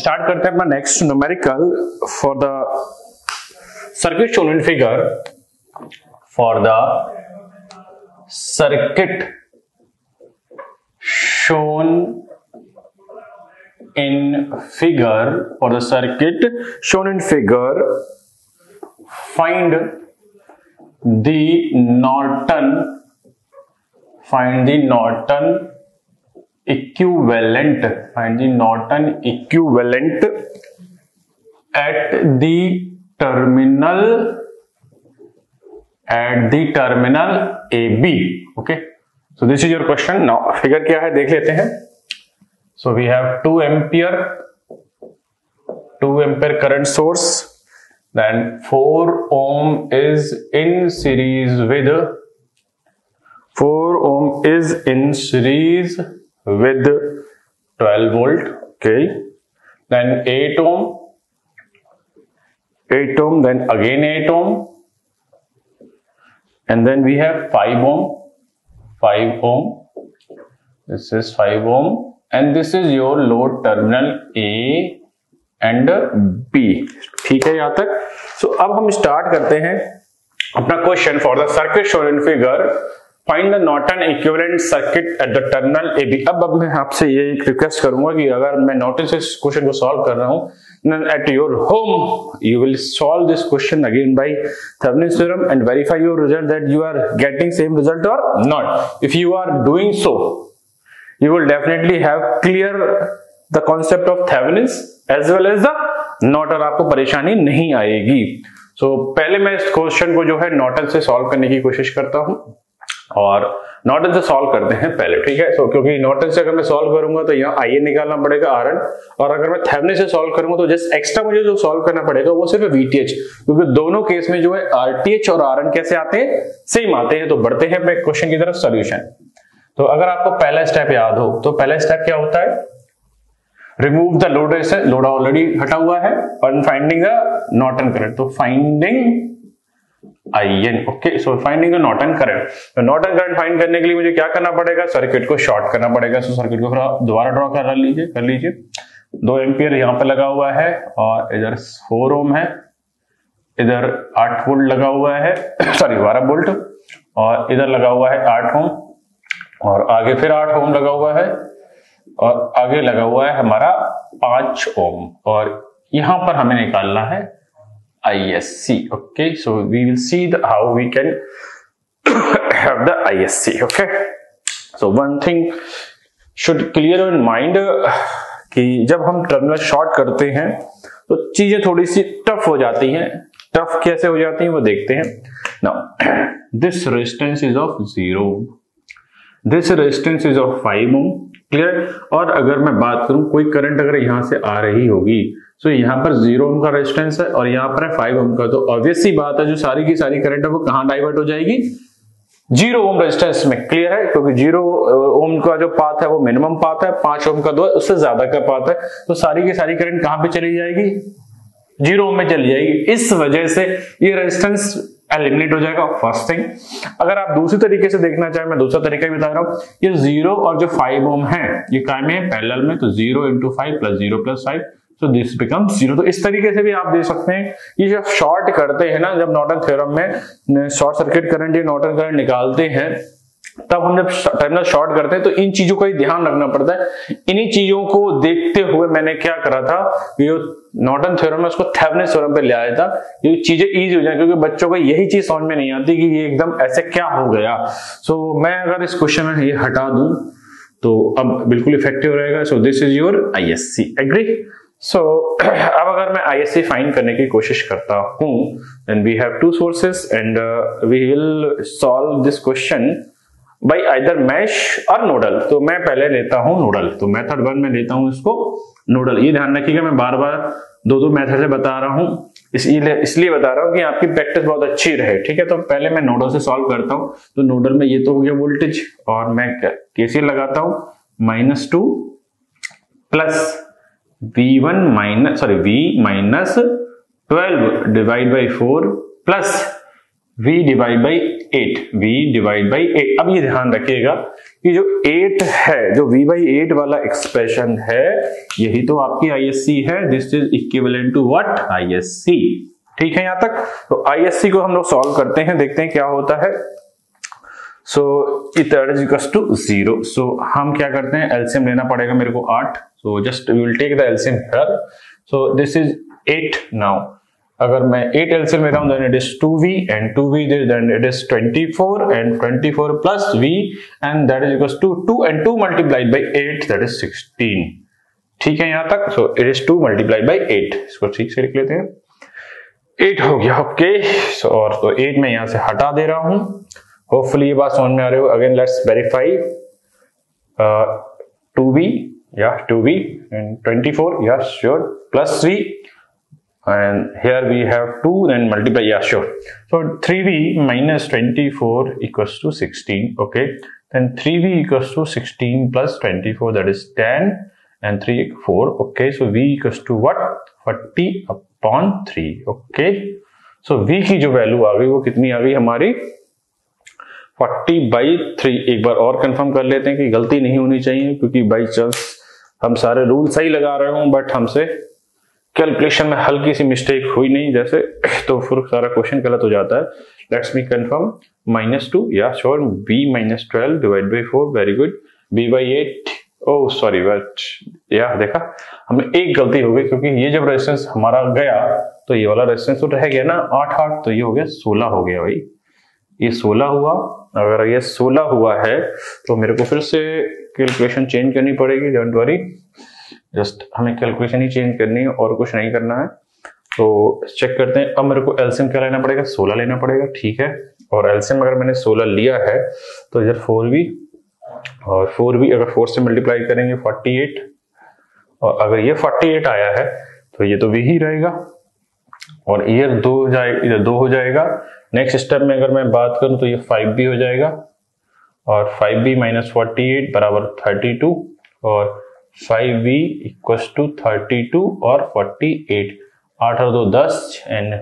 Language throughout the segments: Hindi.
स्टार्ट करते हैं अपना next numerical for the circuit shown in figure. For the circuit shown in figure, for the circuit shown in figure, find the Norton equivalent, find the Norton equivalent at the terminal AB. Okay, so this is your question. Now figure क्या है देख लेते हैं. So we have 2 ampere current source, then 4 ohm is in series with 12 volt. Okay, then 8 ohm, then again 8 ohm, and then we have 5 ohm. This is 5 ohm, and this is your load terminal A and B. ठीक है यहाँ तक. So अब हम स्टार्ट करते हैं अपना question for the circuit shown in figure. Find the Norton equivalent circuit at the terminal AB. अब मैं आपसे ये एक रिक्वेस्ट करूंगा कि अगर मैं नॉर्टन से इस क्वेश्चन को सॉल्व कर रहा हूं, at your home you will solve this question again by Thevenin's theorem and verify your result that you are getting same result or not. If you are doing so, you will definitely have clear the concept of Thevenin's as well as the Norton. आपको परेशानी नहीं आएगी. So पहले मैं इस क्वेश्चन को जो है नॉर्टन से सॉल्व करने की कोशिश करता हूं और नॉर्टन से सॉल्व करते हैं पहले. ठीक है. सो क्योंकि नॉर्टन से अगर मैं सॉल्व करूंगा तो यहाँ आईए निकालना पड़ेगा आरएन, और अगर मैं थेवेनिन से सॉल्व करूंगा तो जस्ट एक्स्ट्रा मुझे जो सॉल्व करना पड़ेगा वो सिर्फ वीटीएच, क्योंकि दोनों केस में जो है आरटीएच और आरएन कैसे आते हैं, सेम आते हैं. तो बढ़ते हैं अपने क्वेश्चन की तरफ सोल्यूशन. तो अगर आपको पहला स्टेप याद हो तो पहला स्टेप क्या होता है, remove the load. Load already हटा हुआ है, और फाइंडिंग द नॉर्टन करंट. तो finding IN. Okay, so finding the Norton current. तो नॉर्टन करंट फाइंड करने के लिए मुझे क्या करना पड़ेगा, सर्किट को शॉर्ट करना पड़ेगा. सो सर्किट को दोबारा ड्रॉ कर लीजिए. 2 एम्पियर यहाँ पे लगा हुआ है, और इधर 4 ओम है, इधर 8 वोल्ट लगा हुआ है, सॉरी 12 वोल्ट, और इधर लगा हुआ है 8 ओम, और आगे फिर 8 ओम लगा हुआ है, और आगे लगा हुआ है हमारा 5 ओम, और यहां पर हमें निकालना है ISC. Okay, so we will see how we can have the ISC. Okay, so one thing should clear in mind कि जब हम टर्मिनल शॉर्ट करते हैं तो चीजें थोड़ी सी टफ हो जाती हैं. टफ कैसे हो जाती हैं वो देखते हैं. Now this resistance is of 0, this resistance is of 5 ohm. Clear. और अगर मैं बात करूं कोई करंट अगर यहां से आ रही होगी, तो यहाँ पर 0 ओम का रेजिस्टेंस है और यहाँ पर है 5 ओम का, तो ऑब्वियस सी बात है जो सारी की सारी करंट है वो कहां डाइवर्ट हो जाएगी, 0 ओम रेजिस्टेंस में. क्लियर है. क्योंकि 0 ओम का जो पाथ है वो मिनिमम पाथ है, 5 ओम का दो उससे ज्यादा का पाथ है, तो सारी की सारी करंट कहां पे चली जाएगी, 0 ओम में चली जाएगी. इस वजह से ये रेजिस्टेंस एलिमिनेट हो जाएगा. First thing. अगर आप दूसरी तरीके से देखना चाहें, मैं दूसरा तरीका भी बता रहा हूं, ये 0 और जो 5 ओम है ये काय में पैरेलल में, तो 0 × 5 + 0 + 5, so this becomes 0. तो इस तरीके से भी आप दे सकते हैं. ये जब शॉर्ट करते हैं ना, जब नॉर्टन थ्योरम में शॉर्ट सर्किट करंट या नॉर्टन करंट निकालते हैं, तब हम जब टर्मिनल शॉर्ट करते हैं तो इन चीजों का ही ध्यान रखना पड़ता है. इन्हीं चीजों को देखते हुए मैंने क्या करा था, ये नॉर्टन थ्योरम में उसको थेवेनिन थ्योरम पे ले आया था, ये चीजें इजी हो जाए, क्योंकि बच्चों को यही चीज समझ में नहीं आती कि ये एकदम ऐसे क्या हो गया. सो मैं अगर इस क्वेश्चन में ये हटा दूं तो अब बिल्कुल इफेक्टिव रहेगा. So this is your ISC. Agree. So अब अगर मैं ISC फाइंड करने की कोशिश करता हूं, then we have 2 sources and we will solve this question by either mesh और नोडल. तो मैं पहले लेता हूं नोडल. तो मेथड 1 में लेता हूं इसको नोडल. ये ध्यान रखिएगा, मैं बार बार 2 मेथड से बता रहा हूं, इसलिए बता रहा हूं कि आपकी प्रैक्टिस बहुत अच्छी रहे. ठीक है. तो पहले मैं नोडल से सॉल्व करता हूं. तो नोडल में ये तो हो गया वोल्टेज, और मैं KCL लगाता हूं, -2 plus V -12 divide by 4 plus v divide by 8, v divide by 8। अब ये ध्यान रखिएगा कि जो 8 है, जो v बाई 8 वाला एक्सप्रेशन है, यही तो आपकी ISC है। This is equivalent to what? ISC। ठीक है यहां तक। तो ISC को हम लोग सॉल्व करते हैं, देखते हैं क्या होता है। So that is equals to 0। सो हम क्या करते हैं, एलसीएम लेना पड़ेगा मेरे को 8। So just we will take the LCM here. So this is 8 now. अगर मैं 8 एलसीएम ले रहा हूं, then it is 2v and 2v then it is 24 and 24 plus v and that is equals to 2 and 2 multiplied by 8 that is 16। ठीक है यहां तक। So it is 2 multiplied by 8। इसको ठीक से लिख लेते हैं। 8 हो गया, ओके। सो और तो 8 मैं यहां से हटा दे रहा हूं। होपफुली ये बात समझ में आ रही हो। अगेन लेट्स वेरीफाई 2v या 2v and 24 yeah sure plus v and here we have 2 then multiply yeah sure। so 3v minus 24 equals to 16, okay, then 3v equals to 16 plus 24 that is 10 and 3 4, okay, so v equals to what? 40 upon 3, okay। so v की जो वैल्यू आ गई वो कितनी आ गई हमारी? 40/3। एक बार और कंफर्म कर लेते हैं कि गलती नहीं होनी चाहिए, क्योंकि बाई चांस हम सारे रूल सही लगा रहे हूं बट हमसे कैलकुलेशन में हल्की सी मिस्टेक हुई नहीं जैसे, तो फिर सारा क्वेश्चन गलत हो जाता है। लेट्स मी कंफर्म -2 या sure. b -12 divide by 4, very good. b by 8, oh sorry but या देखा हमें एक गलती हो गई, क्योंकि ये जब रेजिस्टेंस हमारा गया तो ये वाला रेजिस्टेंस तो रह गया ना 8, तो ये हो गया 16 हो गया भाई। ये 16 हुआ। अगर ये 16 हुआ है तो मेरे को फिर से कैलकुलेशन चेंज करनी पड़ेगी। डोंट वरी, जस्ट हमें कैलकुलेशन ही चेंज करनी है और कुछ नहीं करना है। तो चेक करते हैं। अब मेरे को एलसीएम क्या लेना पड़ेगा? 16 लेना पड़ेगा, ठीक है। और एलसीएम अगर मैंने 16 लिया है तो इधर 4v और 4v अगर 4 से मल्टीप्लाई करेंगे 48, और अगर ये 48 आया है तो ये तो v ही रहेगा, और ये 2 हो जाएगा, इधर 2 हो जाएगा। नेक्स्ट स्टेप में अगर मैं बात करूं तो ये 5b हो जाएगा, और 5b माइनस 48 बराबर 32, और 5v इक्वल्स टू 32 और 48, 8 और 2 10 एंड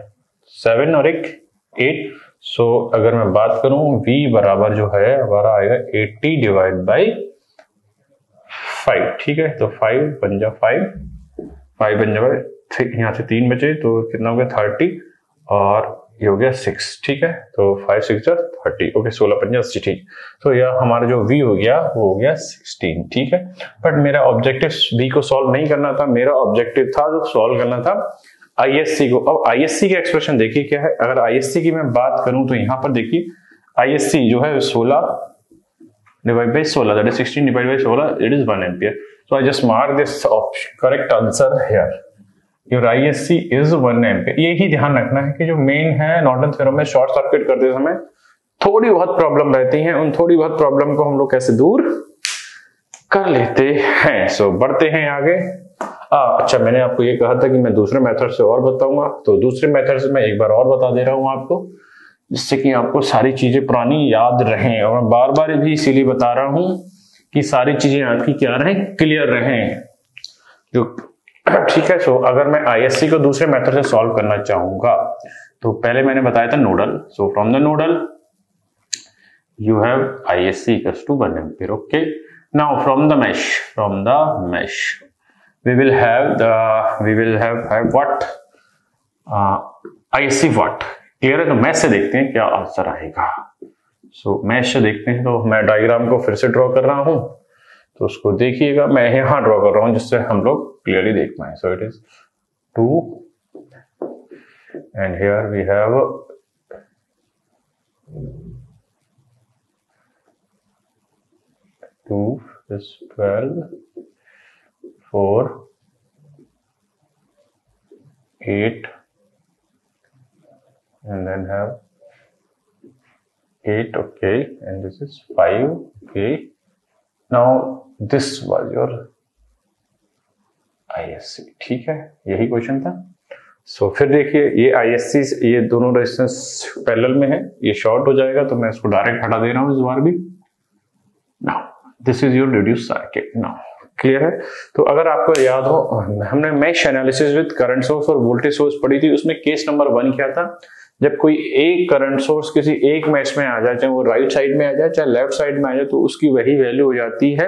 7 और 1 8। सो अगर मैं बात करूं v बराबर जो है हमारा आएगा 80 डिवाइड बाई 5, ठीक है। तो 5 बन जा 5 बन जा, यहाँ से 3 बचे तो कितना हो गया 30, और ये हो गया 6, ठीक है। तो 5 6 30, ओके, 16 5 80, ठीक। तो यह हमारा जो v हो गया वो हो गया 16, ठीक है। बट मेरा ऑब्जेक्टिव v को सॉल्व नहीं करना था, मेरा ऑब्जेक्टिव था जो सॉल्व करना था ISC को। अब ISC का एक्सप्रेशन देखिए क्या है। अगर ISC की मैं बात करूं तो यहाँ पर देखिए ISC जो है 16 divide by 16 that is 16 divide by 16, it is 1 ampere. So I just mark this option correct answer here. Your ISC is 1 ampere. यही ध्यान रखना है कि जो मेन है नॉर्टन थ्योरम में शॉर्ट सर्किट करते समय थोड़ी बहुत प्रॉब्लम रहती हैं, उन थोड़ी बहुत प्रॉब्लम को हम लोग कैसे दूर कर लेते हैं। सो बढ़ते हैं आगे। अच्छा, मैंने आपको ये कहा था कि मैं दूसरे मेथड से और बताऊंगा, तो दूसरे मेथड से मैं एक बार और बता दे रहा हूं आपको, जिससे कि आपको सारी चीजें पुरानी याद रहें। और मैं बार बार भी इसीलिए बता रहा हूं कि सारी चीजें आपकी क्या रहें, क्लियर रहें जो, ठीक है। सो अगर मैं ISC को दूसरे मेथड से सॉल्व करना चाहूंगा तो पहले मैंने बताया था nodal. So from the nodal you have ISC equals to 1 ampere, okay. Now from the mesh we will have what ISC what, clear है। तो मैश से देखते हैं क्या आंसर आएगा। सो मैश से देखते हैं। तो मैं डायग्राम को फिर से ड्रॉ कर रहा हूं, तो उसको देखिएगा। मैं यहां ड्रॉ कर रहा हूं जिससे हम लोग क्लियरली देख पाए। So it is 2 and here we have 2 is 12 4 8 and then have 8, okay, and this is 5, okay. Now this was your ISC, ठीक है, यही क्वेश्चन था। सो फिर देखिए ये ISC, ये दोनों रेजिस्टेंस पैरेलल में है, ये शॉर्ट हो जाएगा तो मैं इसको डायरेक्ट हटा दे रहा हूं इस बार भी। Now this is your reduce circuit. Now clear है। तो अगर आपको याद हो, हमने mesh analysis with current source और वोल्टेज सोर्स पढ़ी थी, उसमें केस नंबर 1 क्या था, जब कोई एक करंट सोर्स किसी एक मैच में आ जाए, चाहे वो राइट साइड में आ जाए चाहे लेफ्ट साइड में आ जाए, तो उसकी वही वैल्यू हो जाती है,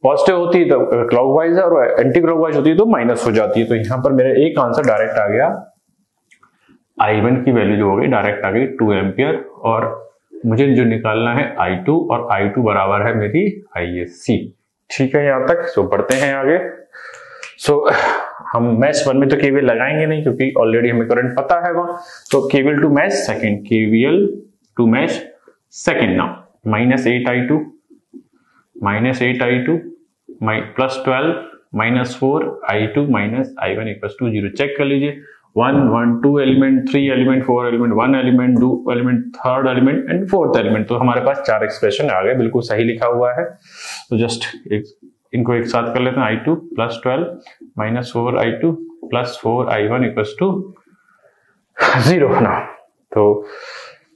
पॉजिटिव होती है तो क्लॉकवाइज है और एंटी क्लॉकवाइज होती है तो माइनस हो जाती है। तो यहाँ पर मेरा एक आंसर डायरेक्ट आ गया, I1 की वैल्यू जो हो गई डायरेक्ट आ गई 2 एम्पियर, और मुझे जो निकालना है I2, और I2 बराबर है मेरी ISC। ठीक है यहाँ तक। सो बढ़ते हैं आगे। सो हम मैश 1 में तो केवीएल लगाएंगे नहीं क्योंकि ऑलरेडी हमें करंट पता है वहां, तो KVL to mesh second, KVL to mesh second now, -8I2 plus 12 -4I2 -I1 equals to 0। Check कर लीजिए, 1 1 2 element, 3 element, 4 element, 1 element, 2 element, third element and fourth element. तो हमारे पास 4 एक्सप्रेशन आ गए, बिल्कुल सही लिखा हुआ है। तो जस्ट इनको एक साथ कर लेते हैं, I2 plus 12 -4I2 plus 4I1 equals to 0 ना। तो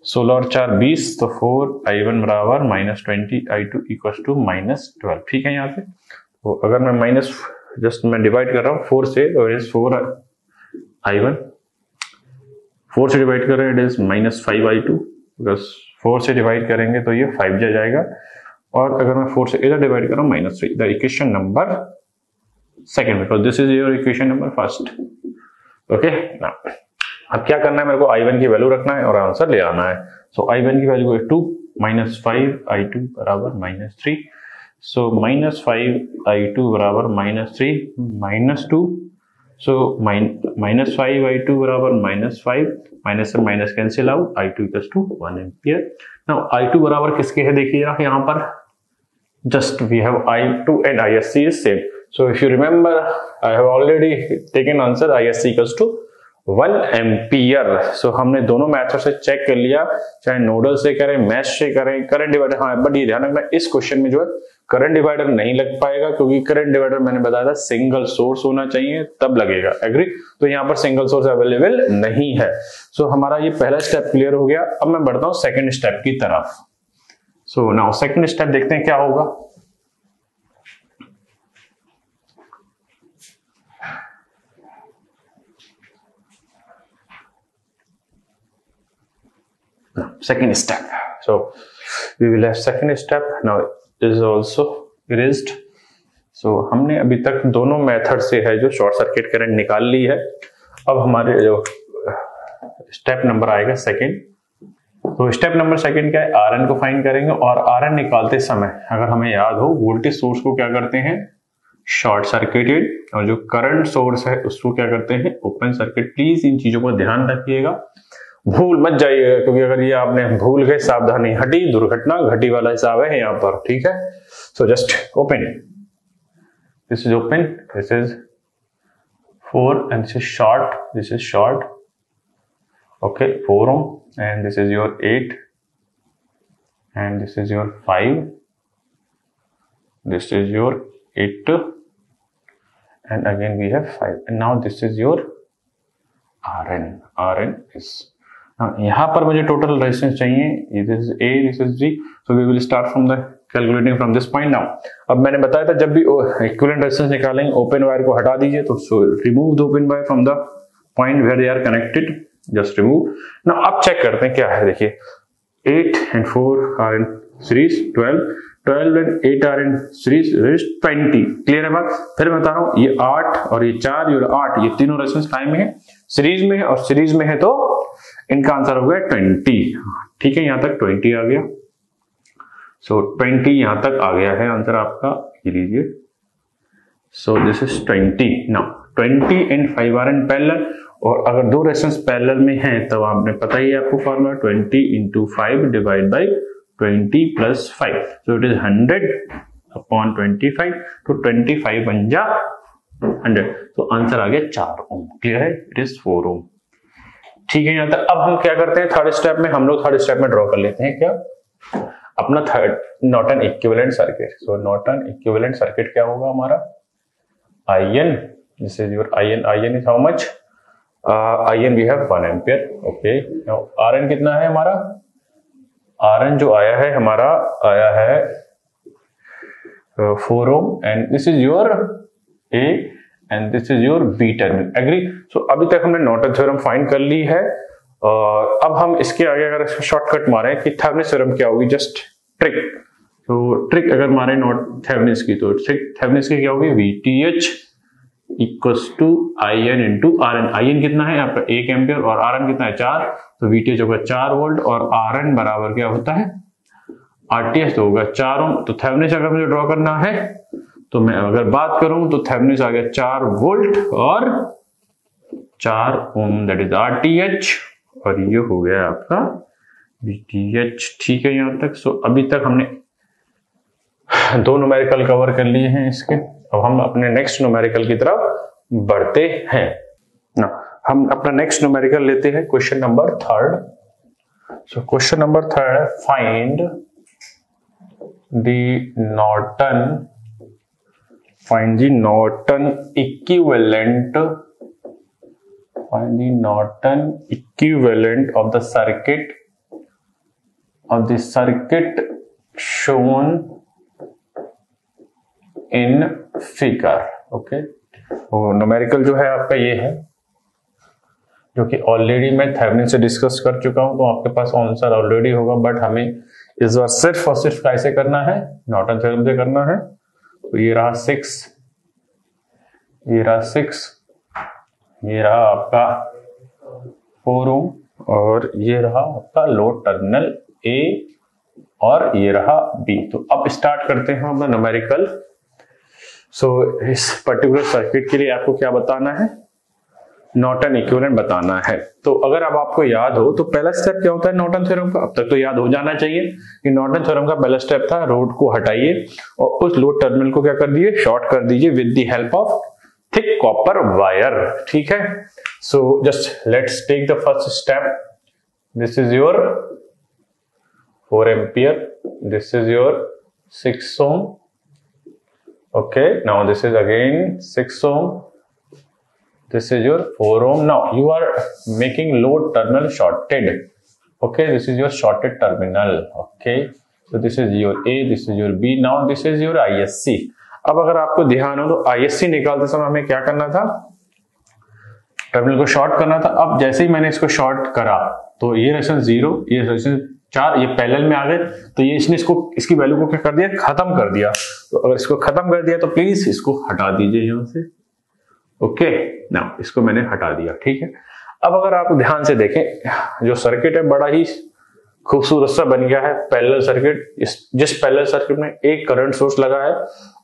16 और 4 20, तो 4I1 बराबर -20I2 इक्वल्स टू -12। ठीक है यहाँ पे। तो अगर मैं मैं डिवाइड कर रहा हूँ 4 से, तो इट इज 4I1, 4 से डिवाइड कर रहे हैं इट इज -5I2, बिकॉज 4 से डिवाइड करेंगे तो ये 5 जाएगा, और अगर मैं 4 से इधर डिवाइड कर रहा हूँ -3, the equation number second, because this is your equation number first. Okay ना, अब क्या करना है, मेरे को I1 की वैल्यू रखना है और आंसर ले आना है। सो I1 की वैल्यू है 2 -5I2 बराबर -3। सो -5I2 बराबर -3 -2, सो -5I2 बराबर -5, माइनस से minus cancel out, I2 equals to 1 ampere. Now I2 बराबर किसके है देखिए यहाँ पर, just we have I2 and ISC is same. So if you remember, I have already taken answer ISC equals to 1 ampere. So हमने दोनों मेथड से चेक कर लिया, चाहे नोडल से करें, मैश से करें, करंट डिवाइडर। हाँ बट ये ध्यान रखना, इस क्वेश्चन में जो है करंट डिवाइडर नहीं लग पाएगा, क्योंकि करंट डिवाइडर मैंने बताया था सिंगल सोर्स होना चाहिए तब लगेगा। एग्री? तो यहाँ पर सिंगल सोर्स अवेलेबल नहीं है। सो हमारा ये पहला स्टेप क्लियर हो गया। अब मैं बढ़ता हूँ सेकेंड स्टेप की तरफ। सो नाउ सेकेंड स्टेप देखते हैं क्या होगा। Second step. So we will have second step. Now this is also erased. So हमने अभी तक दोनों मेथड से है जो शॉर्ट सर्किट करंट निकाल ली है। अब हमारे जो स्टेप नंबर आएगा सेकंड, तो स्टेप नंबर सेकंड क्या है, Rn को फाइंड करेंगे, और Rn निकालते समय अगर हमें याद हो, वोल्टेज सोर्स को क्या करते हैं, शॉर्ट सर्किटेड, और जो करंट सोर्स है उसको क्या करते हैं, ओपन सर्किट। प्लीज इन चीजों को ध्यान रखिएगा, भूल मत जाइएगा, क्योंकि अगर ये आपने भूल गए, सावधानी हटी दुर्घटना घटी वाला हिसाब है यहाँ पर। ठीक है। So just open, this is open, this is 4 and this is short, this is short. Okay 4 ohm and this is your 8 and this is your 5, this is your 8 and again we have 5 and now this is your Rn is, यहाँ पर मुझे टोटल रेजिस्टेंस चाहिए, this is A, this is G, so we will start from the calculating from this point now। अब मैंने बताया था जब भी इक्विवेलेंट रेजिस्टेंस निकालेंगे, ओपन वायर को हटा दीजिए, तो remove the open wire from the point where they are connected, just remove. ना अब चेक करते हैं क्या है, देखिए 8 and 4 are in series, 12 and 8 are in series, 20। Clear है बात? फिर मैं बता रहा हूँ, ये 8 और ये 4 और 8, ये तीनों रेजिस्टेंस टाइम में है, सीरीज में है, और सीरीज में है तो इनका आंसर हो गया 20। ठीक है, यहां तक 20 आ गया। सो 20 यहां तक आ गया है आंसर आपका, ये लीजिए। सो this is 20। Now 20 and 5 are in parallel, और अगर दो रेजिस्टेंस पैरेलल में हैं तब आपने पता ही है आपको formula, 20 into 5 divide by 20 plus 5, so it is 100 upon 25, तो 25 बन जा 100, तो आंसर आ गया 4 ओम। क्लियर है? इट इज 4 ओम। ठीक है यहाँ तक। अब हम क्या करते हैं थर्ड स्टेप में, हम लोग थर्ड स्टेप में ड्रॉ कर लेते हैं क्या, अपना third Norton equivalent circuit. So Norton equivalent circuit क्या होगा हमारा, IN, this is your IN is how much, IN we have 1 ampere. Okay, now Rn कितना है हमारा, Rn जो आया है हमारा आया है 4 ohm and this is your A and this is your B terminal. Agree? So अभी तक हमने नॉर्टन थ्योरम फाइंड कर ली है, अब हम इसके आगे अगर शॉर्टकट मारे कि थेवेनिन्स थ्योरम क्या होगी, जस्ट ट्रिक, तो ट्रिक अगर मारे नॉट थेवेनिन्स की, तो ट्रिक थेवेनिन्स की क्या होगी, VTH equals to IN into RN। IN कितना है आपका 1 एम्पियर और RN कितना है 4, तो VTH होगा 4 वोल्ट और RN बराबर क्या होता है RTH, तो होगा 4 ओम। तो थेवेनिन्स अगर मुझे ड्रॉ करना है तो मैं अगर बात करूं तो थेवेनिन्स आ गया 4 वोल्ट और 4 ओम, दैट इज RTH, और ये हो गया आपका VTH। ठीक है यहां तक। सो अभी तक हमने 2 न्यूमेरिकल कवर कर लिए हैं इसके। अब हम अपने नेक्स्ट न्यूमेरिकल की तरफ बढ़ते हैं ना। हम अपना नेक्स्ट न्यूमेरिकल लेते हैं, question number 3। So question number 3, find the Norton equivalent of the circuit shown in figure। Okay, वो न्यूमेरिकल जो है आपका ये है, जो कि ऑलरेडी मैं थेवेनिन से डिस्कस कर चुका हूं, तो आपके पास आंसर ऑलरेडी होगा, बट हमें इस बार सिर्फ और सिर्फ कैसे करना है, नॉर्टन थ्योरम से करना है। तो ये रहा 6, ये रहा 6, ये रहा आपका 4 ओम और ये रहा आपका लोड टर्मिनल A और ये रहा B। तो अब स्टार्ट करते हैं अपना न्यूमेरिकल। सो इस पर्टिकुलर सर्किट के लिए आपको क्या बताना है, नॉर्टन इक्विवेलेंट बताना है। तो अगर अब आपको याद हो तो पहला स्टेप क्या होता है नॉर्टन थ्योरम का, अब तक तो याद हो जाना चाहिए कि नॉर्टन थ्योरम का पहला स्टेप था रोड को हटाइए और उस लोड टर्मिनल को क्या कर दीजिए, शॉर्ट कर दीजिए with the help of thick copper wire. ठीक है, so just let's take the first step. This is your 4 ampere, this is your 6 ohm. Okay, now this is again 6 ohm, this is your 4 ohm. Now you are making load terminal shorted. Okay, this is your shorted terminal. Okay, so this is your A, this is your B. Now this is your ISC. अब अगर आपको ध्यान हो तो ISC निकालते समय हमें क्या करना था, टर्मिनल को शॉर्ट करना था। अब जैसे ही मैंने इसको शॉर्ट करा तो ये रेजिस्टेंस 0, ये रेजिस्टेंस 4, ये पैरेलल में आ गए, तो ये इसने इसकी वैल्यू को क्या कर दिया, खत्म कर दिया। तो अगर इसको खत्म कर दिया तो प्लीज इसको हटा दीजिए यहां से। ओके, नाउ इसको मैंने हटा दिया। ठीक है, अब अगर आप ध्यान से देखें जो सर्किट है बड़ा ही खूबसूरत सा बन गया है पैरेलल सर्किट। जिस पैरेलल सर्किट में एक करंट सोर्स लगा है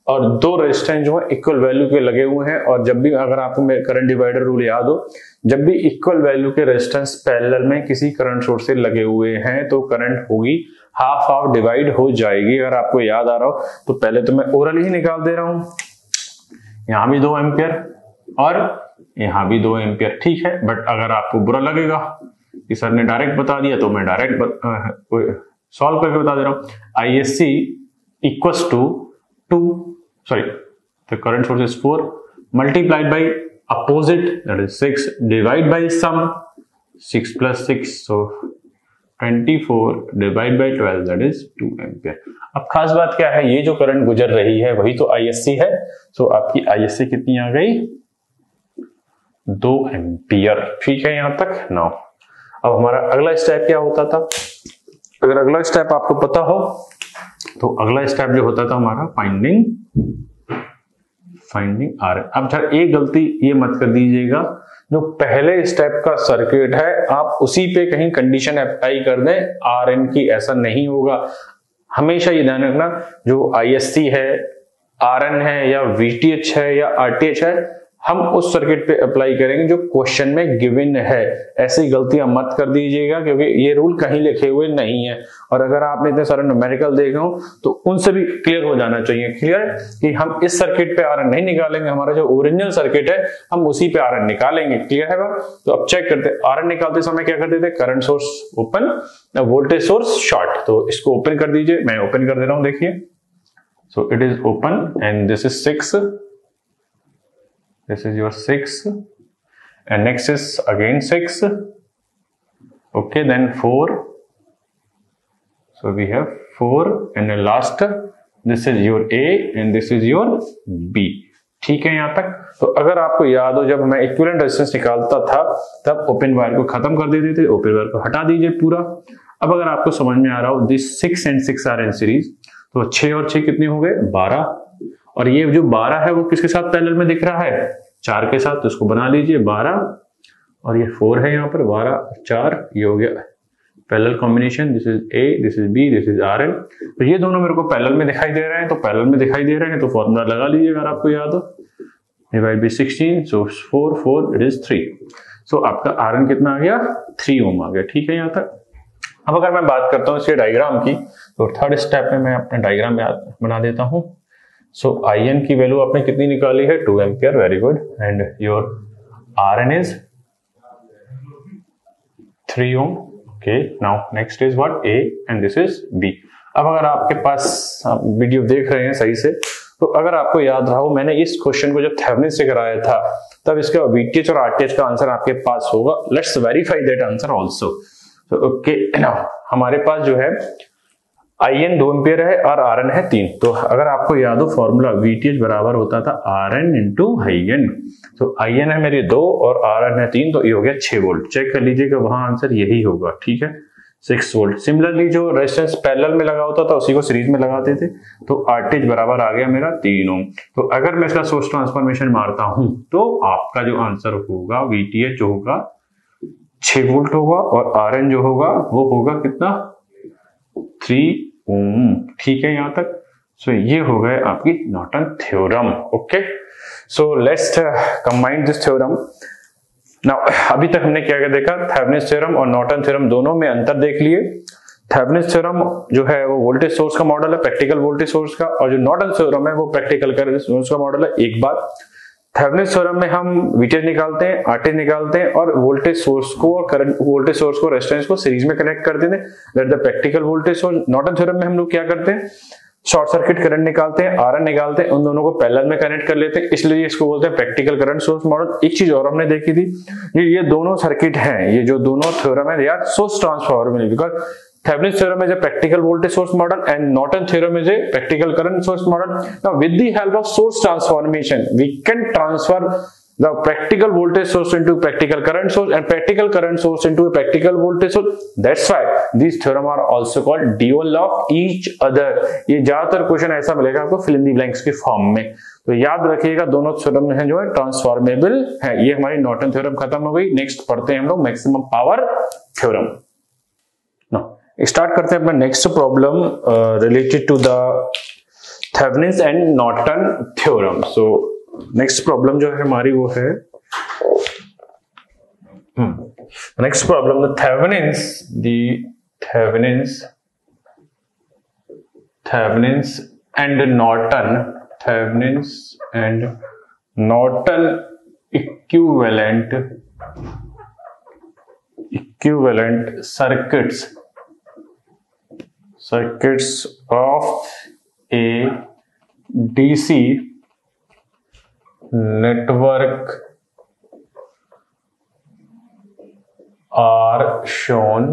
और 2 रेजिस्टेंस जो है इक्वल वैल्यू के लगे हुए हैं, और जब भी अगर आपको करंट डिवाइडर रूल याद हो, जब भी इक्वल वैल्यू के रेजिस्टेंस पैरेलल में किसी करंट सोर्स से लगे हुए हैं तो करंट होगी हाफ हाफ डिवाइड हो जाएगी। अगर आपको याद आ रहा हो तो पहले तो मैं ओरल ही निकाल दे रहा हूं, यहां भी 2 एम्पियर और यहां भी 2 एम्पियर। ठीक है, बट अगर आपको बुरा लगेगा कि सर ने डायरेक्ट बता दिया तो मैं डायरेक्ट सॉल्व करके बता दे रहा हूं। ISC equals to 2, sorry the current source is 4 multiplied by opposite that is 6 divide by sum 6 plus 6, so 24 divide by 12 that is 2 ampere. अब खास बात क्या है, ये जो करंट गुजर रही है वही तो ISC है। सो आपकी ISC कितनी आ गई, 2 एम्पियर। ठीक है यहां तक। नाउ अब हमारा अगला स्टेप क्या होता था, अगर अगला स्टेप आपको पता हो तो अगला स्टेप जो होता था हमारा फाइंडिंग R। अब सर एक गलती ये मत कर दीजिएगा, जो पहले स्टेप का सर्किट है आप उसी पे कहीं कंडीशन अप्लाई कर दें RN की, ऐसा नहीं होगा। हमेशा ये ध्यान रखना जो ISC है, RN है या VTH है या RTH है, हम उस सर्किट पे अप्लाई करेंगे जो क्वेश्चन में गिवन है। ऐसी गलतियां मत कर दीजिएगा क्योंकि ये रूल कहीं लिखे हुए नहीं है, और अगर आपने इतने सारे न्यूमेरिकल देखे हो तो उनसे भी क्लियर हो जाना चाहिए। क्लियर कि हम इस सर्किट पे RN नहीं निकालेंगे, हमारा जो ओरिजिनल सर्किट है हम उसी पे RN निकालेंगे। क्लियर है बात? तो अब चेक करते हैं, RN निकालते समय क्या करते थे, current source open, voltage source short. तो इसको ओपन कर दीजिए, मैं ओपन कर दे रहा हूं, देखिए। सो it is open and this is 6, this is your 6 and next is again 6, okay, then 4, so we have 4 and then last this is your A and this is your B। ठीक है यहाँ तक। तो अगर आपको याद हो, जब मैं इक्विवेलेंट रेजिस्टेंस निकालता था तब ओपन वायर को खत्म कर देते थे, ओपन वायर को हटा दीजिए पूरा। अब अगर आपको समझ में आ रहा हो, this 6 and 6 are in series, तो 6 और 6 कितने हो गए 12, और ये जो 12 है वो किसके साथ पैरेलल में दिख रहा है 4 के साथ, तो इसको बना लीजिए 12, और ये 4 है यहाँ पर 12 4, ये हो गया parallel combination, this is A, this is B, this is R N. तो ये दोनों मेरे को पैरेलल में दिखाई दे रहे हैं, तो पैरेलल में दिखाई दे रहे हैं तो फॉर्मूला लगा लीजिए अगर आपको याद हो, divide by 16, so 4 4 it is 3। सो आपका आर एन कितना आ गया 3 ओम आ गया। ठीक है यहाँ तक। अब अगर मैं बात करता हूँ इसके डायग्राम की, तो थर्ड स्टेप में मैं अपने डायग्राम बना देता हूँ। सो आई एन की वैल्यू आपने कितनी निकाली है 2 ampere, very good, and your R N is 3 ohm. Okay, now next is what A and this is B। अब अगर आपके पास, आप वीडियो देख रहे हैं सही से, तो अगर आपको याद रहा हो, मैंने इस क्वेश्चन को जब थेवेनिन से कराया था तब इसका VTH और RTH का आंसर आपके पास होगा। Let's verify that answer also. तो ओके, नाउ हमारे पास जो है IN 2 एम्पियर है और RN है 3। तो अगर आपको याद हो फॉर्मूला VTH बराबर होता था RN इंटू IN। तो IN है मेरी 2 और RN है 3, तो ये हो गया 6 वोल्ट। चेक कर लीजिएगा वहां आंसर यही होगा। ठीक है, 6 वोल्ट। सिमिलरली जो रेजिस्टेंस पैरेलल में लगा होता था उसी को सीरीज में लगाते थे, तो RTH बराबर आ गया मेरा 3 ओम। तो अगर मैं इसका सोर्स ट्रांसफॉर्मेशन मारता हूं तो आपका जो आंसर होगा VTH जो होगा 6 वोल्ट होगा, और RN जो होगा वो होगा कितना 3 ओम। ठीक है यहाँ तक। सो ये हो गए आपकी Norton theorem. Okay, so let's combine this theorem now. अभी तक हमने क्या क्या देखा, थेवेनिन थ्योरम और नॉर्टन थ्योरम दोनों में अंतर देख लिए। थेवेनिन थ्योरम जो है वो वोल्टेज सोर्स का मॉडल है, प्रैक्टिकल वोल्टेज सोर्स का, और जो नॉर्टन थ्योरम है वो प्रैक्टिकल करंट सोर्स का मॉडल है। एक बात, थेवेनिन थ्योरम में हम VTH निकालते हैं, RTH निकालते हैं, और वोल्टेज सोर्स को और करंट, वोल्टेज सोर्स को रेजिस्टेंस को सीरीज में कनेक्ट करते हैं, that the practical voltage source. Norton theorem में हम लोग क्या करते हैं, शॉर्ट सर्किट करंट निकालते हैं, RN निकालते हैं, उन दोनों को पैरेलल में कनेक्ट कर लेते हैं, इसलिए इसको बोलते हैं प्रैक्टिकल करंट सोर्स मॉडल। एक चीज और हमने देखी थी, ये दोनों सर्किट हैं, ये जो दोनों थ्योरम है, they are source transformable, because Thevenin theorem is a practical voltage source model and Norton theorem is a practical current source model. Now with the help of source transformation, we can transfer the practical voltage source into practical current source and practical current source into a practical voltage source. That's why these theorem are also called dual of each other. ये ज्यादातर क्वेश्चन ऐसा मिलेगा आपको fill in the blanks के फॉर्म में, तो याद रखिएगा दोनों थ्योरम है जो है ट्रांसफॉर्मेबल है। ये हमारी नॉर्टन थ्योरम खत्म हो गई। नेक्स्ट पढ़ते हैं हम लोग मैक्सिमम पावर थ्योरम। स्टार्ट करते हैं अपना next problem related to the Thevenin and Norton theorem. So next problem जो है हमारी वो है next problem the Thevenin's and Norton equivalent circuits of a DC network are shown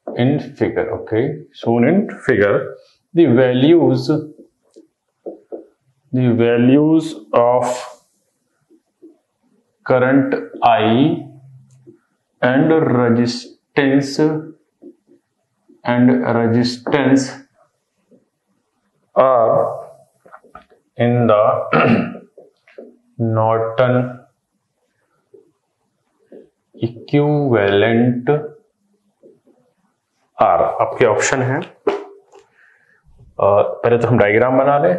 in figure. Okay, shown in figure. The values of current I and resistance are in the Norton equivalent R। आपके ऑप्शन है, पहले तो हम डायग्राम बना लें।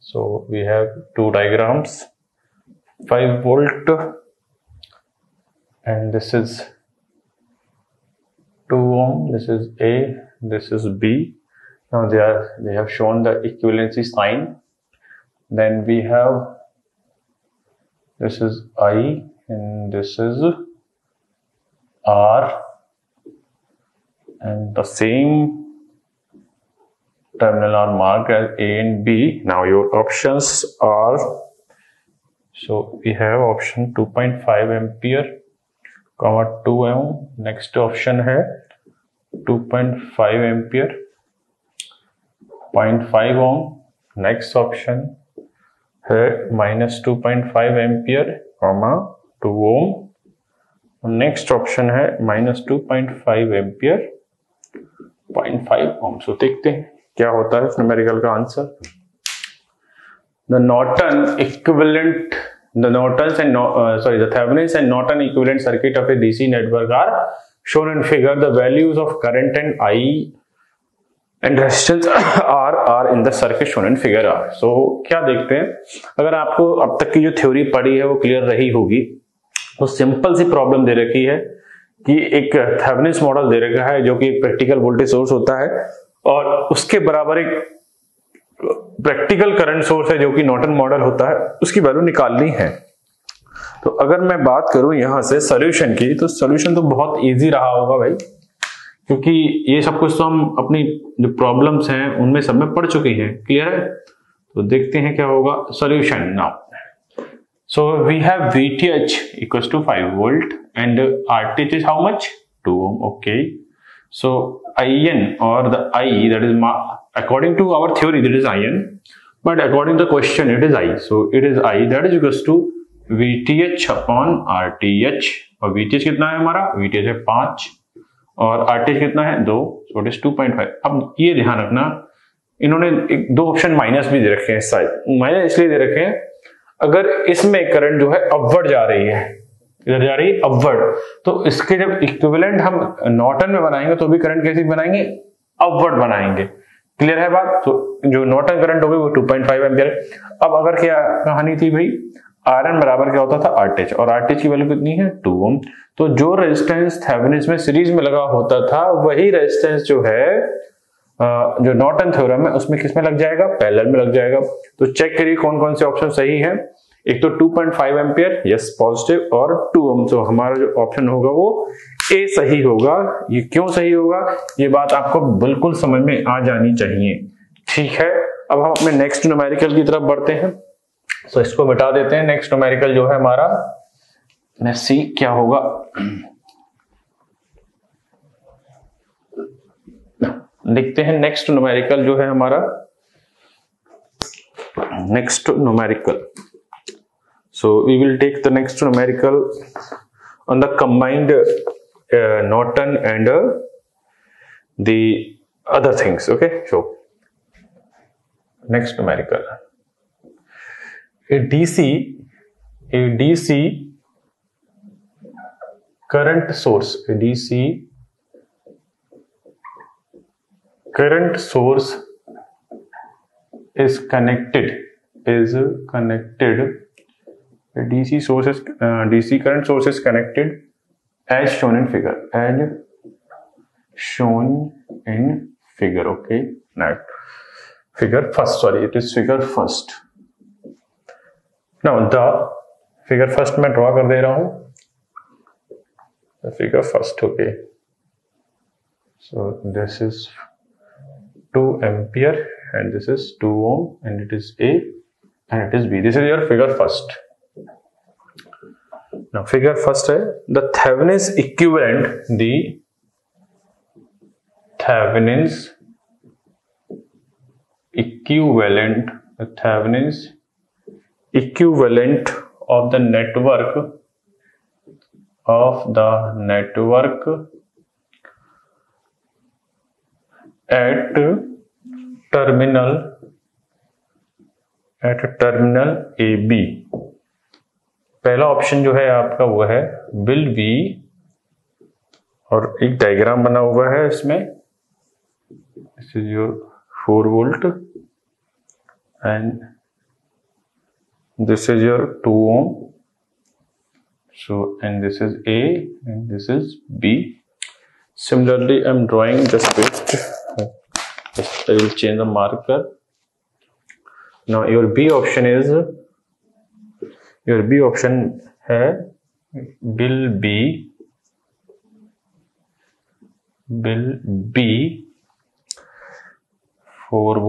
So we have 2 diagrams, 5 volt and this is 2 ohm, this is A, this is B. Now they have shown the equivalency sign. Then we have, this is I and this is R, and the same terminal are marked as A and B. Now your options are, so we have option 2.5 ampere, 2 ohm, next option है 2.5 एम्पियर, 0.5 ओम, नेक्स्ट ऑप्शन है -2.5 एम्पियर कॉमा 2 ओम। नेक्स्ट ऑप्शन है -2.5 एम्पियर 0.5 ओम। सो देखते हैं क्या होता है इस न्यूमेरिकल का answer. The Thevenin's and Norton equivalent circuit of a DC network are shown in figure. The values of current and I and resistance are in the circuit shown in figure are. So क्या देखते हैं, अगर आपको अब तक की जो थ्योरी पढ़ी है वो क्लियर रही होगी, तो सिंपल सी प्रॉब्लम दे रखी है कि एक थेवेनिन्स मॉडल दे रखा है जो कि एक प्रैक्टिकल वोल्टेज सोर्स होता है और उसके बराबर एक प्रैक्टिकल करंट सोर्स है जो कि नॉर्टन मॉडल होता है, उसकी वैल्यू निकालनी है। तो अगर मैं बात करूं यहां से सॉल्यूशन की, तो सॉल्यूशन तो बहुत इजी रहा होगा भाई, क्योंकि ये सब कुछ तो हम अपनी जो प्रॉब्लम्स हैं उनमें सब में पढ़ चुके हैं। क्लियर है? तो देखते हैं क्या होगा solution now. So we have VTH equals to 5 volt and RTH is how much? 2 ohm. Okay. So IN or the I, that is according to our theory that is IN, but according to the question it is I. So it is I that is equals to VTH upon RTH। और VTH कितना है हमारा? VTH है 5 और RTH कितना है? 2। So it is 2.5। अब ये ध्यान रखना, इन्होंने दो ऑप्शन माइनस भी दे रखे हैं, शायद माइनस इसलिए दे रखे हैं अगर इसमें करंट जो है अपवर्ड जा रही है, इधर जा रही है अपवर्ड, तो इसके जब इक्विवेलेंट हम नॉर्टन में बनाएंगे तो भी करंट कैसे बनाएंगे? अपवर्ड बनाएंगे। क्लियर है बात? तो जो नॉर्टन करंट होगी वो 2.5 एम्पियर। अब अगर क्या कहानी थी भाई, आरएन बराबर क्या होता था? आरटीएच, और आरटीएच की वैल्यू कितनी है? 2 ओम। तो जो रेजिस्टेंस थेवेनिन्स में सीरीज में लगा होता था वही रेजिस्टेंस जो है जो नॉर्टन थ्योरम है उसमें किसमें लग जाएगा? पैरेलल में लग जाएगा। तो चेक करिए कौन कौन से ऑप्शन सही है। एक तो 2.5 एम्पियर, यस पॉजिटिव, और 2 ओम। तो हमारा जो ऑप्शन होगा वो ए सही होगा। ये क्यों सही होगा, ये बात आपको बिल्कुल समझ में आ जानी चाहिए। ठीक है, अब हम अपने नेक्स्ट न्यूमेरिकल की तरफ बढ़ते हैं। तो इसको मिटा देते हैं। नेक्स्ट न्यूमेरिकल जो है हमारा, लेट्स सी क्या होगा। देखते हैं नेक्स्ट न्यूमेरिकल जो है हमारा, next numerical. So we will take the next numerical on the combined Norton and the other things. Okay, so next numerical. A DC current source, a DC current source is connected. A DC current source is connected as shown in figure. Okay, now figure first. Sorry, it is figure first. Now the figure first मैं draw कर दे रहा हूँ. The figure first. Okay. So this is 2 ampere and this is 2 ohm and it is A and it is B. This is your figure first. Now figure first है the Thevenin's equivalent of the network at terminal AB। पहला ऑप्शन जो है आपका वो है विल बी, और एक डायग्राम बना हुआ है इसमें, this is your 4 volt and this is your 2 ohm. So and this is A and this is B. Similarly, I'm drawing, just wait, I will change the marker. Now your B option है will be 4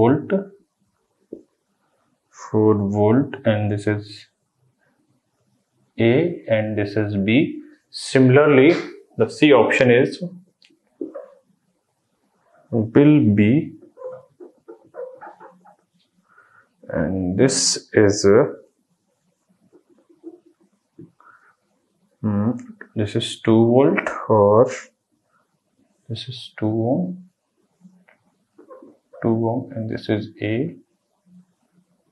volt and this is A and this is B. Similarly, the C option will be and this is 2 volt, or this is 2 ohm, and this is A,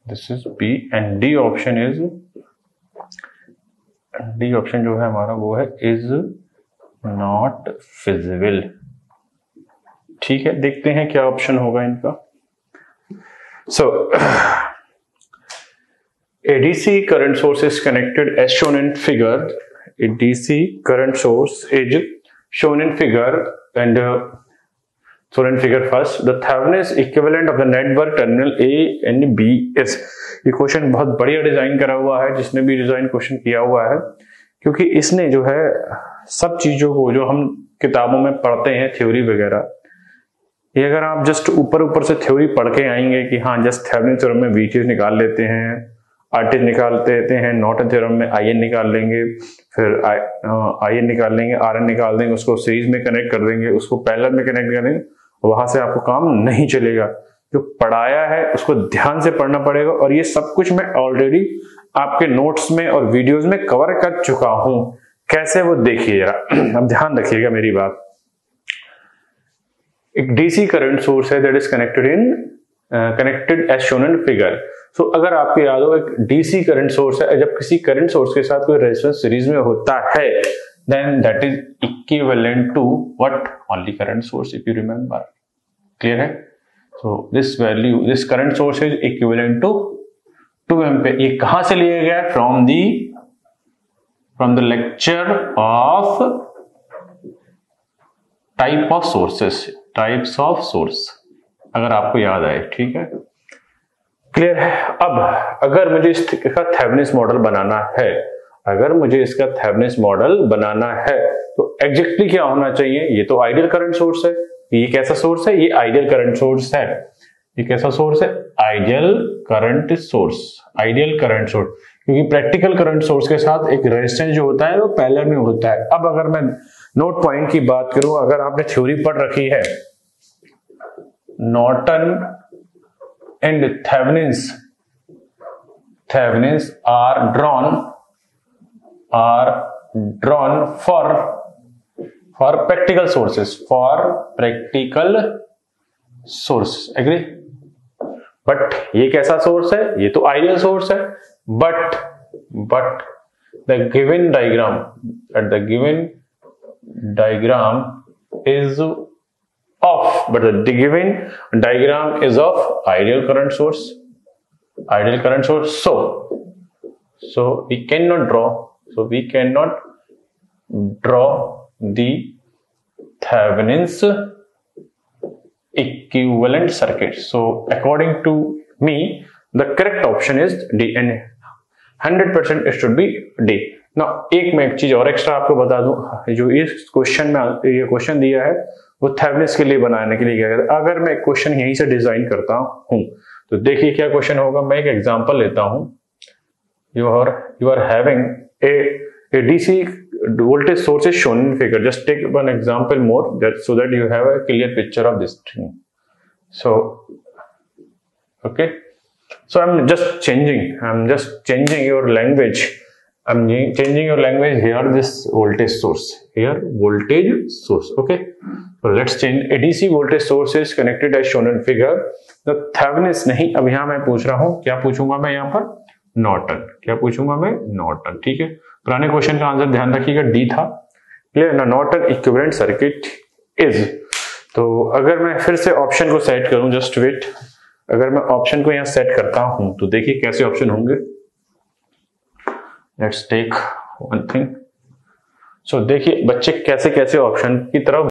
this is B, and D option जो है हमारा वो है is not feasible। ठीक है, देखते हैं क्या ऑप्शन होगा इनका। So a DC current source is connected as shown in figure. A DC current source is shown in figure, and shown in figure first. The Thevenin's equivalent of the network terminal A and B is। ये क्वेश्चन बहुत बढ़िया डिजाइन करा हुआ है, जिसने भी डिजाइन क्वेश्चन किया हुआ है, क्योंकि इसने जो है सब चीजों को जो हम किताबों में पढ़ते हैं थ्योरी वगैरह, ये अगर आप जस्ट ऊपर से थ्योरी पढ़ के आएंगे कि हाँ जस्ट थेवेनिन थ्योरम में वीटीएस निकाल लेते हैं, आरटीएस निकाल लेते हैं, नॉर्टन थ्योरम में आईएन निकाल लेंगे, फिर आईएन निकाल लेंगे, आरएन निकाल देंगे, उसको सीरीज में कनेक्ट कर देंगे, उसको पैरेलल में कनेक्ट कर देंगे, वहां से आपको काम नहीं चलेगा। जो पढ़ाया है उसको ध्यान से पढ़ना पड़ेगा, और ये सब कुछ मैं ऑलरेडी आपके नोट्स में और वीडियोज में कवर कर चुका हूं। कैसे, वो देखिए जरा, अब ध्यान रखिएगा मेरी बात। एक डीसी करंट सोर्स है that is connected as shown in figure. So अगर आपको याद हो, एक डीसी करंट सोर्स है, जब किसी करंट सोर्स के साथ कोई रेजिस्टेंस सीरीज में होता है, then that is equivalent to what, only current source, if you remember. Clear है? So this current source is equivalent to 2 ampere. ये कहां से लिया गया? From the lecture of types of source, अगर आपको याद आए। ठीक है, क्लियर है? अब अगर मुझे इसका थेवेनिन मॉडल बनाना है, तो एग्जैक्टली क्या होना चाहिए? ये तो आइडियल करंट सोर्स है। ये कैसा सोर्स है? ये आइडियल करंट सोर्स है। ये कैसा सोर्स है? आइडियल करंट सोर्स, क्योंकि प्रैक्टिकल करंट सोर्स के साथ एक रेजिस्टेंस जो होता है वो पैरेलल में होता है। अब अगर मैं नोट पॉइंट की बात करूं, अगर आपने थ्योरी पढ़ रखी है, Norton and Thevenin's are drawn for practical sources, agree? But ये कैसा सोर्स है? ये तो आइडियल सोर्स है, but the given diagram is of ideal current source, so we cannot draw the Thevenin's equivalent circuit. So according to me, the correct option is D, and 100% it should be D. ना मैं एक चीज और एक्स्ट्रा आपको बता दूं, जो इस क्वेश्चन में ये क्वेश्चन दिया है वो थेवेनिन्स के लिए बनाने के लिए किया गया। अगर मैं क्वेश्चन यहीं से डिजाइन करता हूं, तो देखिए क्या क्वेश्चन होगा। मैं एक एग्जांपल लेता हूं। You are having a DC voltage source is shown in figure. Just take one example more, so that you have a clear picture of this thing. So okay, so I'm just changing your language. I'm changing your language here. This voltage source here, okay. So let's change. A DC voltage source is connected as shown in figure. The Thevenin's नहीं, अब यहाँ मैं पूछ रहा हूँ, क्या पूछूंगा मैं यहाँ पर? नॉर्टन। ठीक है, पुराने क्वेश्चन का आंसर ध्यान रखिएगा, डी था। क्लियर ना? Norton equivalent circuit is. तो अगर मैं फिर से ऑप्शन को सेट करूं, जस्ट वेट, अगर मैं ऑप्शन को यहां सेट करता हूं, तो देखिए कैसे ऑप्शन होंगे। Let's take one thing. So देखिए बच्चे कैसे ऑप्शन की तरफ